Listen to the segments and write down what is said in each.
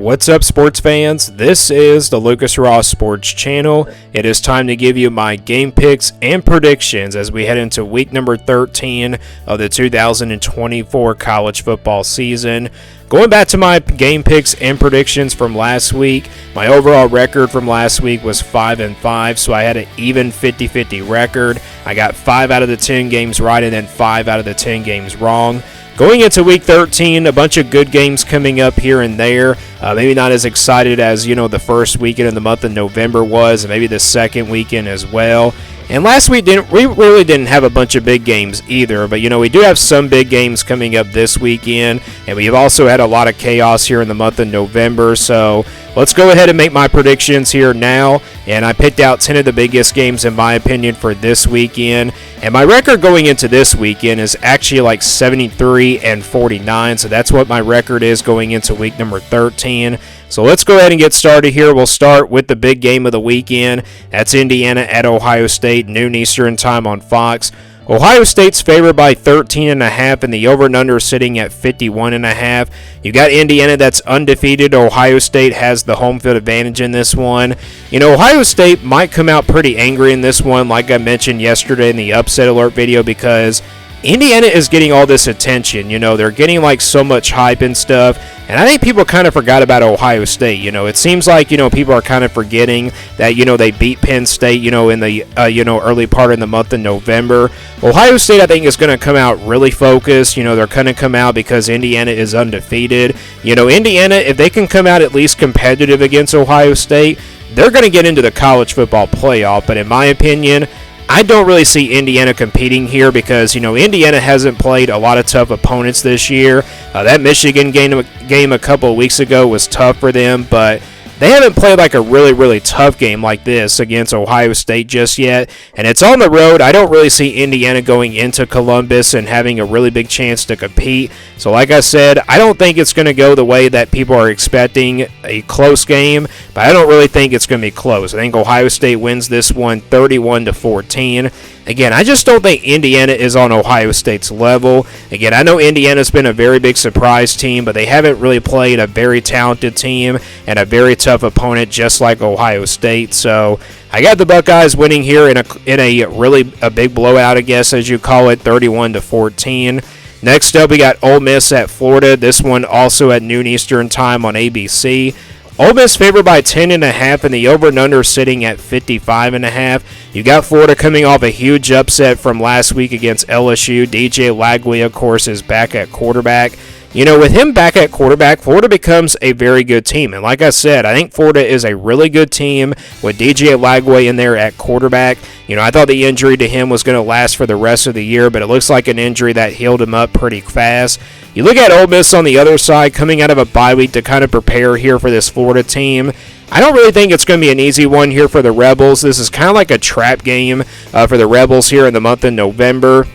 What's up, sports fans? This is the Lucas Ross Sports Channel. It is time to give you my game picks and predictions as we head into week number 13 of the 2024 college football season. Going back to my game picks and predictions from last week, my overall record from last week was 5-5, so I had an even 50-50 record. I got 5 out of the 10 games right and then 5 out of the 10 games wrong. Going into week 13, a bunch of good games coming up here and there. Maybe not as excited as, the first weekend of the month of November was, and maybe the second weekend as well. And last week, we really didn't have a bunch of big games either. But, we do have some big games coming up this weekend. And we've also had a lot of chaos here in the month of November. So let's go ahead and make my predictions here now. And I picked out 10 of the biggest games, in my opinion, for this weekend. And my record going into this weekend is actually like 73-49. So that's what my record is going into week number 13. So let's go ahead and get started here. We'll start with the big game of the weekend. That's Indiana at Ohio State, noon Eastern time on Fox. Ohio State's favored by 13.5, and the over and under sitting at 51.5. You got Indiana that's undefeated. Ohio State has the home field advantage in this one. Ohio State might come out pretty angry in this one, like I mentioned yesterday in the upset alert video, because Indiana is getting all this attention. They're getting like so much hype and stuff. And I think people kind of forgot about Ohio State. It seems like, people are kind of forgetting that, they beat Penn State, in the, early part of the month of November. Ohio State, I think, is going to come out really focused. They're going to come out because Indiana is undefeated. Indiana, if they can come out at least competitive against Ohio State, they're going to get into the college football playoff. But in my opinion, I don't really see Indiana competing here because, Indiana hasn't played a lot of tough opponents this year. That Michigan game a couple of weeks ago was tough for them, but they haven't played like a really, really tough game like this against Ohio State just yet. And it's on the road. I don't really see Indiana going into Columbus and having a really big chance to compete. So like I said, I don't think it's going to go the way that people are expecting, a close game. But I don't really think it's going to be close. I think Ohio State wins this one 31-14. Again, I just don't think Indiana is on Ohio State's level. Again, I know Indiana's been a very big surprise team, but they haven't really played a very talented team and a very tough opponent just like Ohio State. So I got the Buckeyes winning here in a really big blowout, I guess, as you call it, 31-14. Next up, we got Ole Miss at Florida. This one also at noon Eastern time on ABC. Ole Miss favored by 10.5, and the over and under sitting at 55.5. You got Florida coming off a huge upset from last week against LSU. DJ Lagway, of course, is back at quarterback. With him back at quarterback, Florida becomes a very good team. And like I said, I think Florida is a really good team with DJ Lagway in there at quarterback. I thought the injury to him was going to last for the rest of the year, but it looks like an injury that healed him up pretty fast. You look at Ole Miss on the other side, coming out of a bye week to kind of prepare here for this Florida team. I don't really think it's going to be an easy one here for the Rebels. This is kind of like a trap game for the Rebels here in the month of November.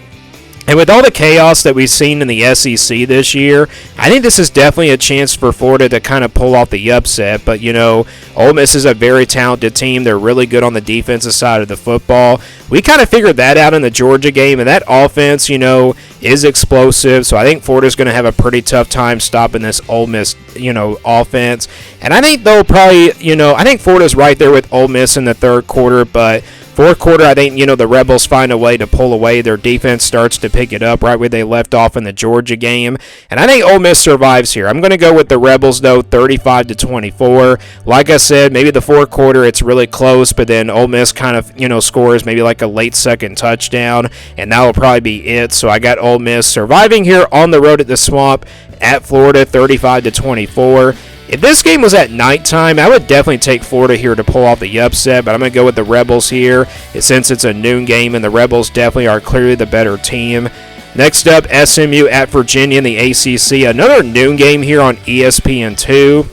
And with all the chaos that we've seen in the SEC this year, I think this is definitely a chance for Florida to kind of pull off the upset. But, Ole Miss is a very talented team. They're really good on the defensive side of the football. We kind of figured that out in the Georgia game, and that offense, is explosive. So I think Florida's going to have a pretty tough time stopping this Ole Miss, offense. And I think they'll probably, I think Florida's right there with Ole Miss in the third quarter, but fourth quarter, I think, the Rebels find a way to pull away. Their defense starts to pick it up right where they left off in the Georgia game. And I think Ole Miss survives here. I'm going to go with the Rebels, though, 35-24. Like I said, maybe the fourth quarter, it's really close, but then Ole Miss kind of, scores maybe like a late second touchdown, and that will probably be it. So I got Ole Miss surviving here on the road at the Swamp at Florida, 35-24. If this game was at nighttime, I would definitely take Florida here to pull off the upset, but I'm going to go with the Rebels here since it's a noon game, and the Rebels definitely are clearly the better team. Next up, SMU at Virginia in the ACC. Another noon game here on ESPN2.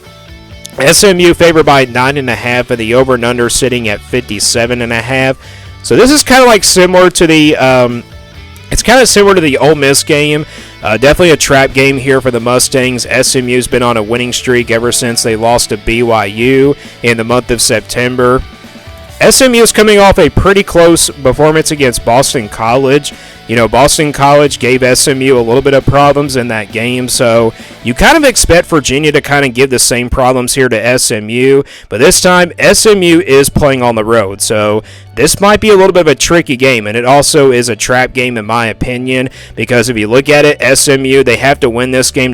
SMU favored by 9.5, and the over and under sitting at 57.5. So this is kind of like similar to the Ole Miss game. Definitely a trap game here for the Mustangs. SMU's been on a winning streak ever since they lost to BYU in the month of September. SMU is coming off a pretty close performance against Boston College. Boston College gave SMU a little bit of problems in that game, so you kind of expect Virginia to kind of give the same problems here to SMU, but this time SMU is playing on the road, so this might be a little bit of a tricky game, and it also is a trap game in my opinion, because if you look at it, SMU, they have to win this game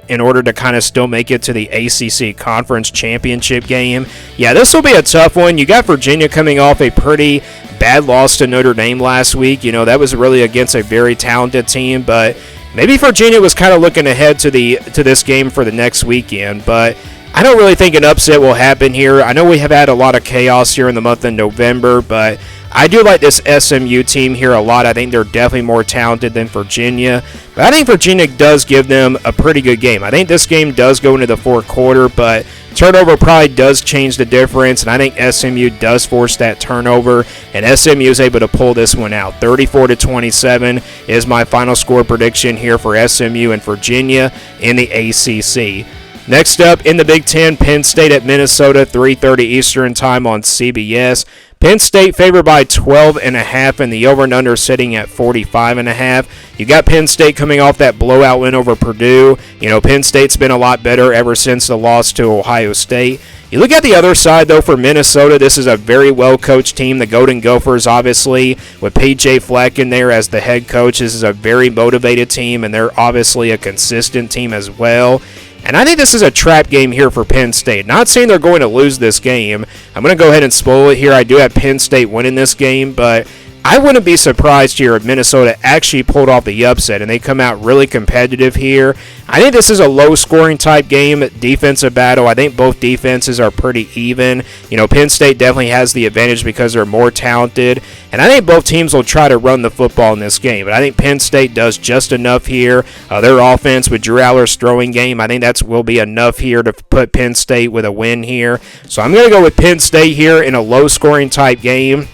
in order to kind of still make it to the ACC Conference Championship game. Yeah, this will be a tough one. You got Virginia coming off a pretty bad loss to Notre Dame last week. That was really against a very talented team, but maybe Virginia was kind of looking ahead to this game for the next weekend, but I don't really think an upset will happen here. I know we have had a lot of chaos here in the month of November, but I do like this SMU team here a lot. I think they're definitely more talented than Virginia, but I think Virginia does give them a pretty good game. I think this game does go into the fourth quarter, but turnover probably does change the difference, and I think SMU does force that turnover, and SMU is able to pull this one out. 34-27 is my final score prediction here for SMU and Virginia in the ACC. Next up, in the Big Ten, Penn State at Minnesota, 3:30 Eastern Time on CBS. Penn State favored by 12.5, and the over and under sitting at 45.5. You got Penn State coming off that blowout win over Purdue. Penn State's been a lot better ever since the loss to Ohio State. You look at the other side, though, for Minnesota, this is a very well-coached team. The Golden Gophers, obviously, with P.J. Fleck in there as the head coach. This is a very motivated team, and they're obviously a consistent team as well. And I think this is a trap game here for Penn State. Not saying they're going to lose this game. I'm going to go ahead and spoil it here. I do have Penn State winning this game, but I wouldn't be surprised here if Minnesota actually pulled off the upset and they come out really competitive here. I think this is a low-scoring type game, defensive battle. I think both defenses are pretty even. Penn State definitely has the advantage because they're more talented, and I think both teams will try to run the football in this game. But I think Penn State does just enough here. Their offense with Drew Aller's throwing game, I think that will be enough here to put Penn State with a win here. So I'm going to go with Penn State here in a low-scoring type game.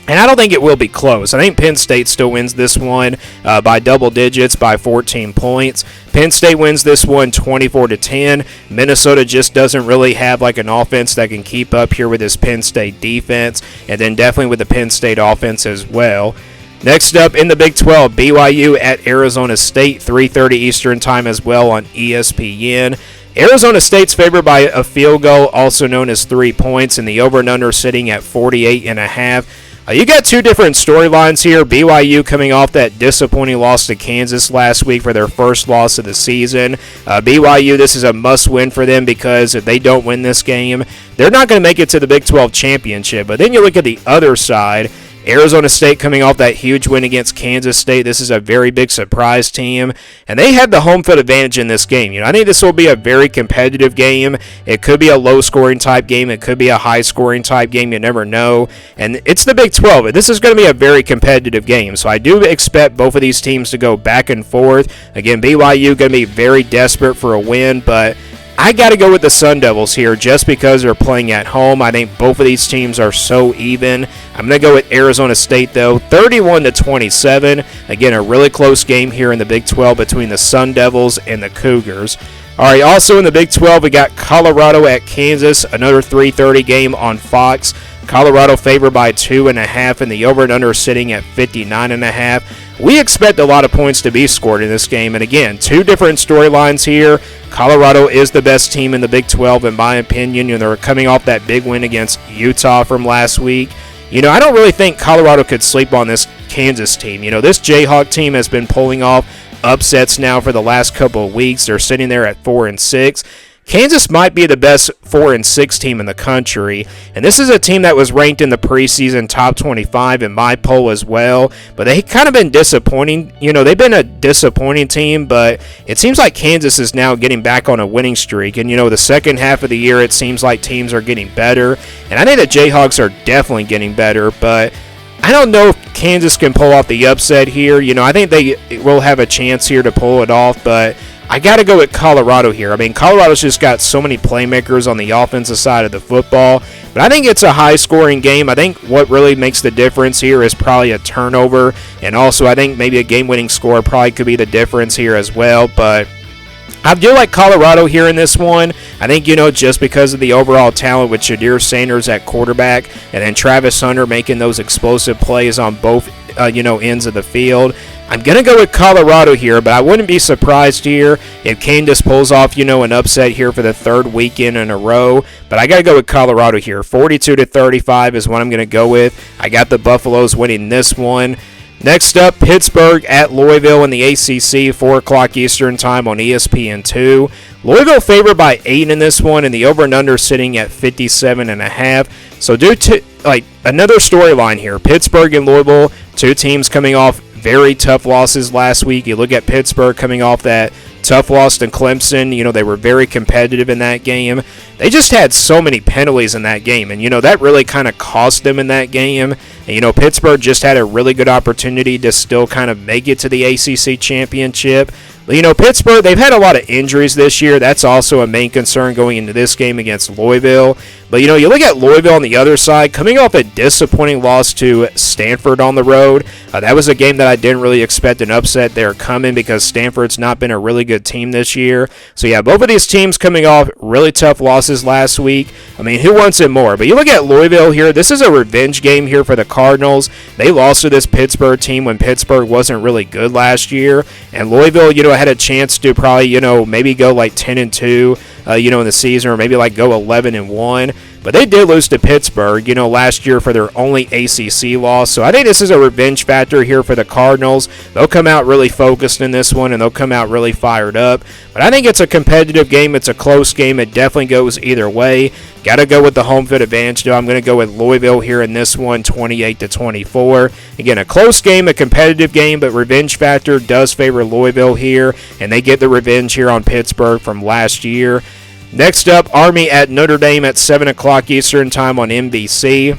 And I don't think it will be close. I think Penn State still wins this one by double digits, by 14 points. Penn State wins this one 24-10. Minnesota just doesn't really have like an offense that can keep up here with this Penn State defense, and then definitely with the Penn State offense as well. Next up in the Big 12, BYU at Arizona State, 3:30 Eastern Time as well on ESPN. Arizona State's favored by a field goal, also known as 3 points, and the over and under sitting at 48.5. You got two different storylines here. BYU coming off that disappointing loss to Kansas last week for their first loss of the season. BYU, this is a must-win for them because if they don't win this game, they're not going to make it to the Big 12 championship. But then you look at the other side. Arizona State coming off that huge win against Kansas State. This is a very big surprise team, and they have the home field advantage in this game. I think this will be a very competitive game. It could be a low-scoring type game. It could be a high-scoring type game. You never know. And it's the Big 12. This is going to be a very competitive game, so I do expect both of these teams to go back and forth. Again, BYU going to be very desperate for a win, but I got to go with the Sun Devils here just because they're playing at home. I think both of these teams are so even. I'm going to go with Arizona State, though, 31-27. Again, a really close game here in the Big 12 between the Sun Devils and the Cougars. All right, also in the Big 12, we got Colorado at Kansas, another 3:30 game on Fox. Colorado favored by 2.5, and the over and under sitting at 59.5. We expect a lot of points to be scored in this game, and again, two different storylines here. Colorado is the best team in the Big 12, in my opinion. They're coming off that big win against Utah from last week. I don't really think Colorado could sleep on this Kansas team. This Jayhawk team has been pulling off upsets now for the last couple of weeks. They're sitting there at 4-6. Kansas might be the best 4-6 team in the country, and this is a team that was ranked in the preseason top 25 in my poll as well, but they kind of been disappointing. They've been a disappointing team, but it seems like Kansas is now getting back on a winning streak, and the second half of the year it seems like teams are getting better, and I think the Jayhawks are definitely getting better, but I don't know if Kansas can pull off the upset here. I think they will have a chance here to pull it off, but I got to go with Colorado here. I mean, Colorado's just got so many playmakers on the offensive side of the football, but I think it's a high-scoring game. I think what really makes the difference here is probably a turnover, and also I think maybe a game-winning score probably could be the difference here as well, but I do like Colorado here in this one. I think, just because of the overall talent with Shadir Sanders at quarterback and then Travis Hunter making those explosive plays on both ends of the field. I'm going to go with Colorado here, but I wouldn't be surprised here if Kansas pulls off, an upset here for the third weekend in a row. But I got to go with Colorado here. 42-35 is what I'm going to go with. I got the Buffaloes winning this one. Next up, Pittsburgh at Louisville in the ACC, 4 o'clock Eastern time on ESPN2. Louisville favored by 8 in this one, and the over and under sitting at 57.5. So due to another storyline here, Pittsburgh and Louisville, two teams coming off very tough losses last week. You look at Pittsburgh coming off that tough loss to Clemson. They were very competitive in that game. They just had so many penalties in that game, and that really kind of cost them in that game. And Pittsburgh just had a really good opportunity to still kind of make it to the ACC championship. Pittsburgh, they've had a lot of injuries this year. That's also a main concern going into this game against Louisville. But, you look at Louisville on the other side, coming off a disappointing loss to Stanford on the road. That was a game that I didn't really expect an upset there coming because Stanford's not been a really good team this year. So, yeah, both of these teams coming off really tough losses last week. I mean, who wants it more? But you look at Louisville here. This is a revenge game here for the Cardinals. They lost to this Pittsburgh team when Pittsburgh wasn't really good last year. And Louisville, had a chance to probably, maybe go like 10-2, in the season, or maybe go 11-1. But they did lose to Pittsburgh, last year for their only ACC loss. So I think this is a revenge factor here for the Cardinals. They'll come out really focused in this one, and they'll come out really fired up. But I think it's a competitive game. It's a close game. It definitely goes either way. Got to go with the home field advantage, though. I'm going to go with Louisville here in this one, 28-24. Again, a close game, a competitive game, but revenge factor does favor Louisville here, and they get the revenge here on Pittsburgh from last year. Next up, Army at Notre Dame at 7 o'clock Eastern time on NBC.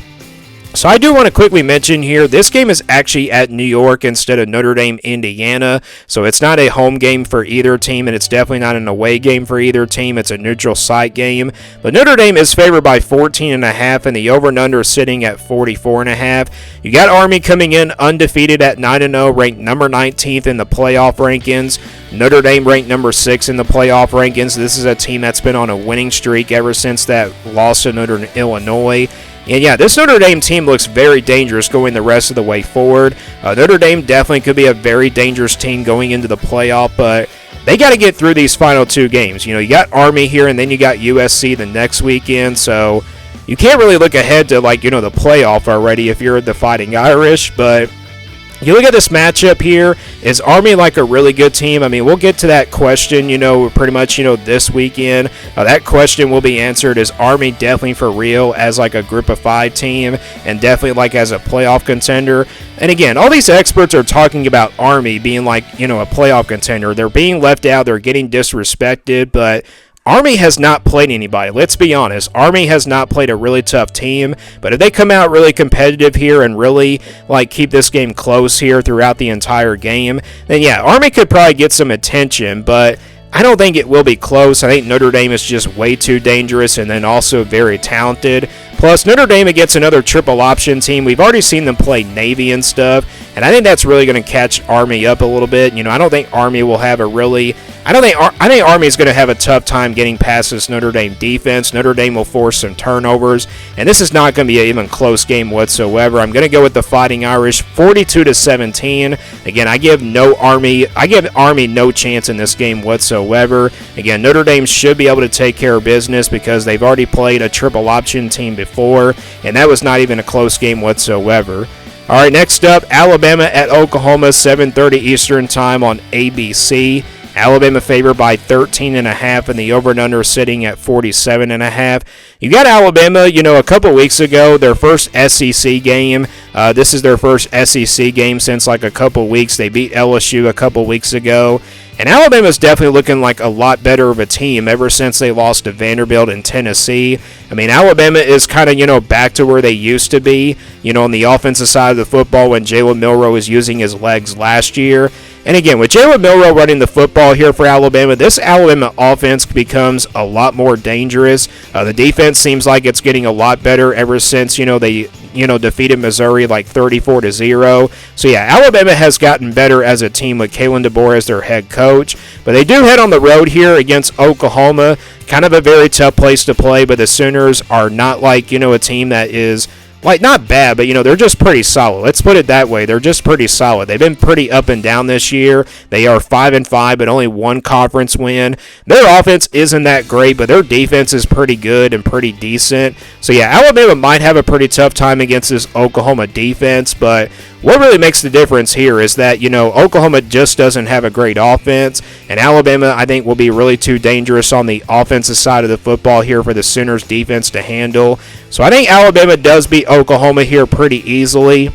So I do want to quickly mention here, this game is actually at New York instead of Notre Dame, Indiana. So it's not a home game for either team, and it's definitely not an away game for either team. It's a neutral site game. But Notre Dame is favored by 14.5, and the over and under is sitting at 44.5. You got Army coming in undefeated at 9-0, ranked number 19th in the playoff rankings. Notre Dame ranked number 6 in the playoff rankings. This is a team that's been on a winning streak ever since that loss to Northern Illinois. And yeah, this Notre Dame team looks very dangerous going the rest of the way forward. Notre Dame definitely could be a very dangerous team going into the playoff, but they got to get through these final two games. You got Army here, and then you got USC the next weekend, so you can't really look ahead to, the playoff already if you're the Fighting Irish, but you look at this matchup here, is Army a really good team? I mean, we'll get to that question, pretty much, this weekend. That question will be answered. Is Army definitely for real as a group of 5 team and definitely as a playoff contender? And again, all these experts are talking about Army being a playoff contender. They're being left out. They're getting disrespected, but Army has not played anybody. Let's be honest. Army has not played a really tough team, but if they come out really competitive here and really keep this game close here throughout the entire game, then yeah, Army could probably get some attention, but I don't think it will be close. I think Notre Dame is just way too dangerous and then also very talented. Plus, Notre Dame against another triple option team. We've already seen them play Navy and stuff, and I think that's really going to catch Army up a little bit. I don't think Army will have a really... I think Army is going to have a tough time getting past this Notre Dame defense. Notre Dame will force some turnovers, and this is not going to be an even close game whatsoever. I'm going to go with the Fighting Irish, 42-17. Again, I give Army no chance in this game whatsoever. Again, Notre Dame should be able to take care of business because they've already played a triple option team before, and that was not even a close game whatsoever. All right, next up, Alabama at Oklahoma, 7:30 Eastern time on ABC. Alabama favored by 13.5, and the over and under sitting at 47.5. You got Alabama, a couple weeks ago, their first SEC game. This is their first SEC game since a couple weeks. They beat LSU a couple weeks ago. And Alabama's definitely looking like a lot better of a team ever since they lost to Vanderbilt and Tennessee. I mean, Alabama is kind of, back to where they used to be, on the offensive side of the football when Jalen Milroe was using his legs last year. And again, with Jalen Milroe running the football here for Alabama, this Alabama offense becomes a lot more dangerous. The defense seems like it's getting a lot better ever since, they defeated Missouri 34-0. So yeah, Alabama has gotten better as a team with Kalen DeBoer as their head coach. But they do head on the road here against Oklahoma. Kind of a very tough place to play, but the Sooners are not a team that is like, not bad, but, they're just pretty solid. Let's put it that way. They're just pretty solid. They've been pretty up and down this year. They are 5-5, but only one conference win. Their offense isn't that great, but their defense is pretty good and pretty decent. So, yeah, Alabama might have a pretty tough time against this Oklahoma defense, but what really makes the difference here is that, Oklahoma just doesn't have a great offense, and Alabama, I think, will be really too dangerous on the offensive side of the football here for the Sooners defense to handle. So I think Alabama does beat Oklahoma here pretty easily.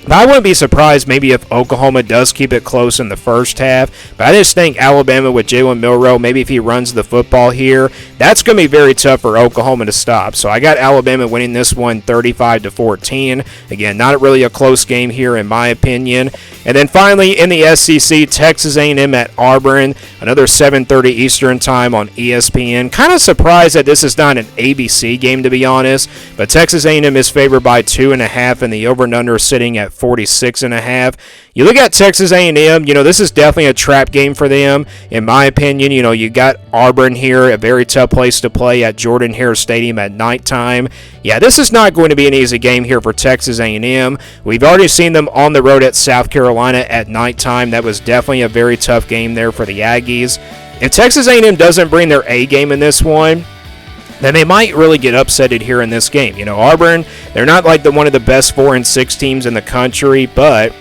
But I wouldn't be surprised maybe if Oklahoma does keep it close in the first half. But I just think Alabama with Jalen Milroe, maybe if he runs the football here, that's going to be very tough for Oklahoma to stop. So I got Alabama winning this one 35-14. Again, not really a close game here in my opinion. And then finally in the SEC, Texas A&M at Auburn, another 7:30 Eastern time on ESPN. Kind of surprised that this is not an ABC game, to be honest. But Texas A&M is favored by 2.5, and the over and under sitting at 46.5. You look at Texas A&M, this is definitely a trap game for them, in my opinion. You got Auburn here, a very tough place to play at Jordan-Hare Stadium at nighttime. Yeah, this is not going to be an easy game here for Texas A&M. We've already seen them on the road at South Carolina at nighttime. That was definitely a very tough game there for the Aggies. If Texas A&M doesn't bring their A game in this one, then they might really get upsetted here in this game. Auburn, they're not like one of the best 4-6 teams in the country, but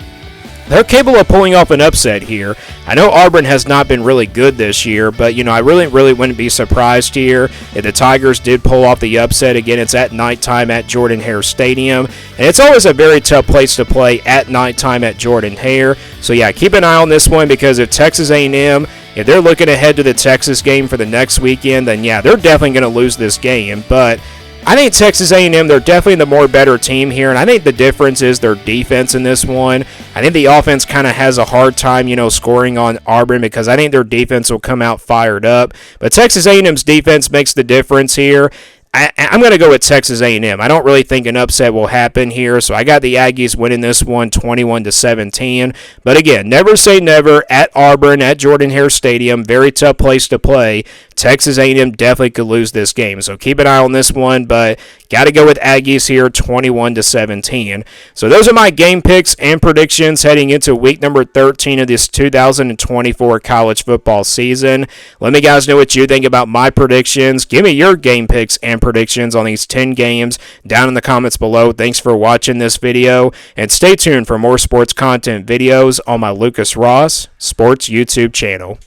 they're capable of pulling off an upset here. I know Auburn has not been really good this year, but, I really wouldn't be surprised here if the Tigers did pull off the upset. Again, it's at nighttime at Jordan-Hare Stadium, and it's always a very tough place to play at nighttime at Jordan-Hare. So, yeah, keep an eye on this one, because if Texas A&M, if they're looking ahead to the Texas game for the next weekend, then, yeah, they're definitely going to lose this game. But I think Texas A&M, they're definitely the more better team here, and I think the difference is their defense in this one. I think the offense kind of has a hard time, scoring on Auburn, because I think their defense will come out fired up. But Texas A&M's defense makes the difference here. I'm going to go with Texas A&M. I don't really think an upset will happen here, so I got the Aggies winning this one 21-17. But again, never say never at Auburn, at Jordan-Hare Stadium. Very tough place to play. Texas A&M definitely could lose this game, so keep an eye on this one, but got to go with Aggies here 21-17. So those are my game picks and predictions heading into week number 13 of this 2024 college football season. Let me guys know what you think about my predictions. Give me your game picks and predictions on these 10 games down in the comments below. Thanks for watching this video, and stay tuned for more sports content videos on my Lucas Ross Sports YouTube channel.